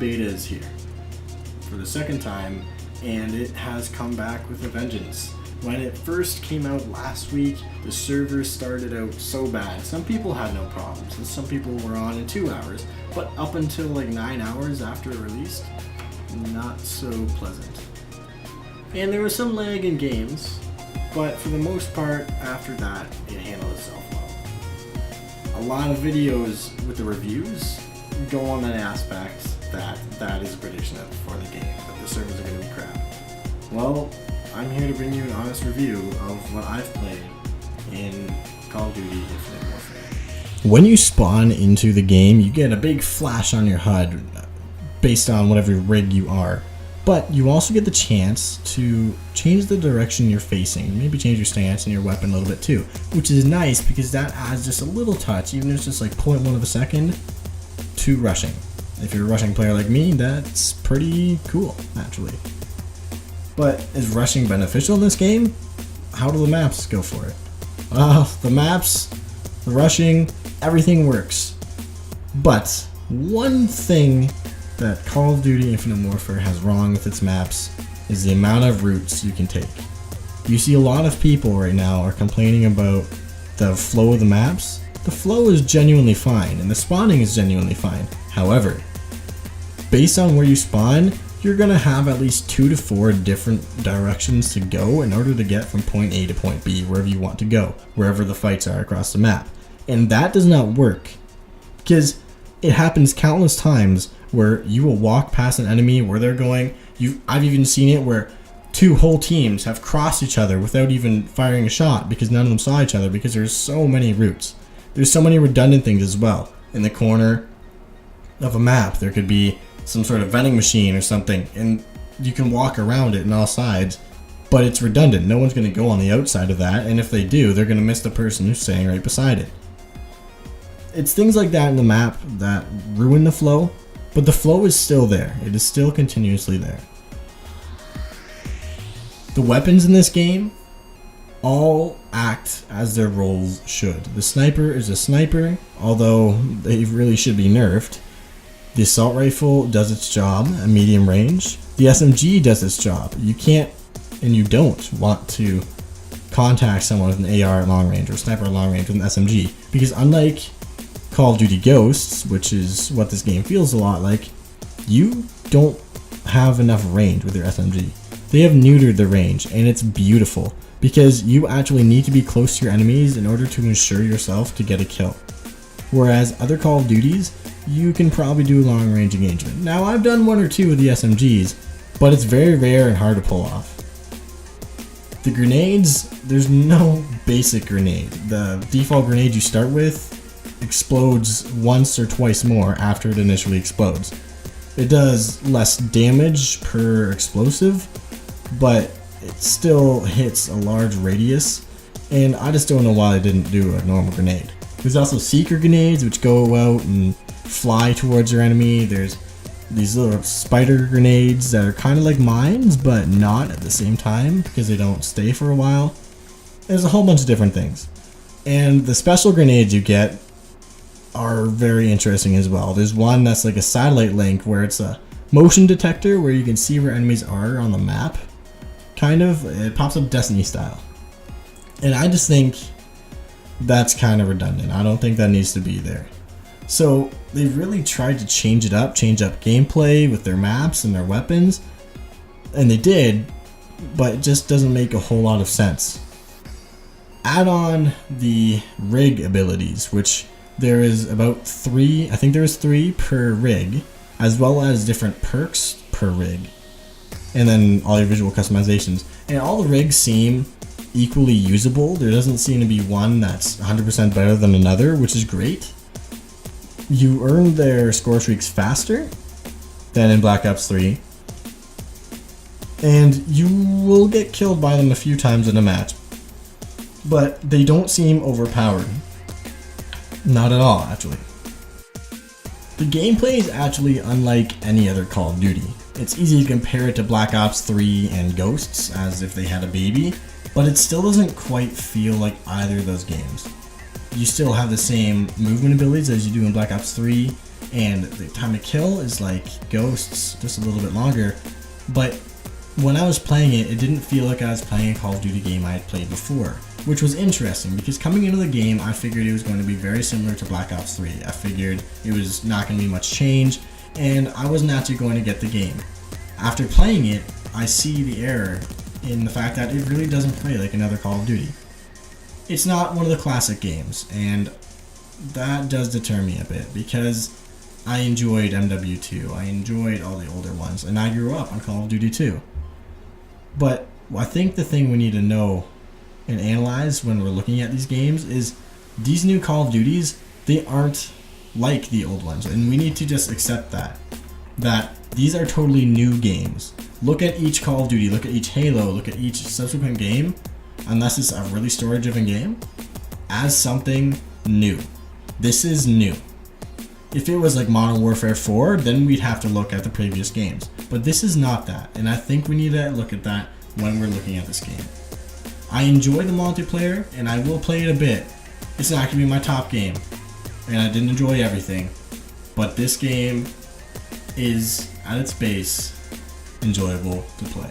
beta is here for the second time, and it has come back with a vengeance. When it first came out last week, the servers started out so bad. Some people had no problems, and some people were on in 2 hours, but up until like 9 hours after it released, not so pleasant. And there was some lag in games, but for the most part, after that, it handled itself well. A lot of videos with the reviews go on that aspect that is a prediction for the game, that the servers are going to be crap. Well, I'm here to bring you an honest review of what I've played in Call of Duty Infinite Warfare. When you spawn into the game, you get a big flash on your HUD based on whatever rig you are. But you also get the chance to change the direction you're facing, maybe change your stance and your weapon a little bit too, which is nice because that adds just a little touch, even if it's just like 0.1 of a second, to rushing. If you're a rushing player like me, that's pretty cool, actually. But is rushing beneficial in this game? How do the maps go for it? The maps, the rushing, everything works. But one thing that Call of Duty Infinite Warfare has wrong with its maps is the amount of routes you can take. You see a lot of people right now are complaining about the flow of the maps. The flow is genuinely fine, and the spawning is genuinely fine. However, based on where you spawn, you're going to have at least 2 to 4 different directions to go in order to get from point A to point B, wherever you want to go, wherever the fights are across the map. And that does not work, because it happens countless times where you will walk past an enemy where they're going. I've even seen it where 2 whole teams have crossed each other without even firing a shot because none of them saw each other, because there's so many routes. There's so many redundant things as well. In the corner of a map, there could be some sort of vending machine or something, and you can walk around it on all sides, but it's redundant. No one's going to go on the outside of that, and if they do, they're going to miss the person who's staying right beside it. It's things like that in the map that ruin the flow, but the flow is still there. It is still continuously there. The weapons in this game all act as their roles should. The sniper is a sniper, although they really should be nerfed. The assault rifle does its job at medium range. The SMG does its job. You can't and you don't want to contact someone with an AR at long range or sniper at long range with an SMG, because unlike Call of Duty Ghosts, which is what this game feels a lot like, you don't have enough range with your SMG. They have neutered the range, and it's beautiful because you actually need to be close to your enemies in order to ensure yourself to get a kill. Whereas other Call of Duties, you can probably do long range engagement. Now, I've done 1 or 2 with the SMGs, but it's very rare and hard to pull off. The grenades, there's no basic grenade. The default grenade you start with explodes once or twice more after it initially explodes. It does less damage per explosive, but it still hits a large radius, and I just don't know why they didn't do a normal grenade. There's also seeker grenades, which go out and fly towards your enemy. There's these little spider grenades that are kind of like mines, but not at the same time because they don't stay for a while. There's a whole bunch of different things. And the special grenades you get are very interesting as well. There's one that's like a satellite link where it's a motion detector where you can see where enemies are on the map. Kind of. It pops up Destiny style. And I just think that's kind of redundant. I don't think that needs to be there. So they've really tried to change it up, change up gameplay with their maps and their weapons. And they did, but it just doesn't make a whole lot of sense. Add on the rig abilities, which there is about 3, I think there's 3 per rig, as well as different perks per rig. And then all your visual customizations. And all the rigs seem equally usable. There doesn't seem to be one that's 100% better than another, which is great. You earn their score streaks faster than in Black Ops 3. And you will get killed by them a few times in a match. But they don't seem overpowered. Not at all, actually. The gameplay is actually unlike any other Call of Duty. It's easy to compare it to Black Ops 3 and Ghosts as if they had a baby, but it still doesn't quite feel like either of those games. You still have the same movement abilities as you do in Black Ops 3. and the time to kill is like Ghosts, just a little bit longer. But when I was playing it, it didn't feel like I was playing a Call of Duty game I had played before, which was interesting because coming into the game, I figured it was going to be very similar to Black Ops 3. I figured it was not going to be much change, and I wasn't actually going to get the game. After playing it, I see the error in the fact that it really doesn't play like another Call of Duty. It's not one of the classic games, and that does deter me a bit because I enjoyed MW2, I enjoyed all the older ones, and I grew up on Call of Duty 2. But I think the thing we need to know and analyze when we're looking at these games is these new Call of Duties, they aren't like the old ones, and we need to just accept that these are totally new games. Look at each Call of Duty, look at each Halo, look at each subsequent game, unless it's a really story-driven game, as something new. This is new. If it was like Modern Warfare 4, then we'd have to look at the previous games. But this is not that, and I think we need to look at that when we're looking at this game. I enjoy the multiplayer, and I will play it a bit. It's not going to be my top game, and I didn't enjoy everything. But this game is, at its base, enjoyable to play.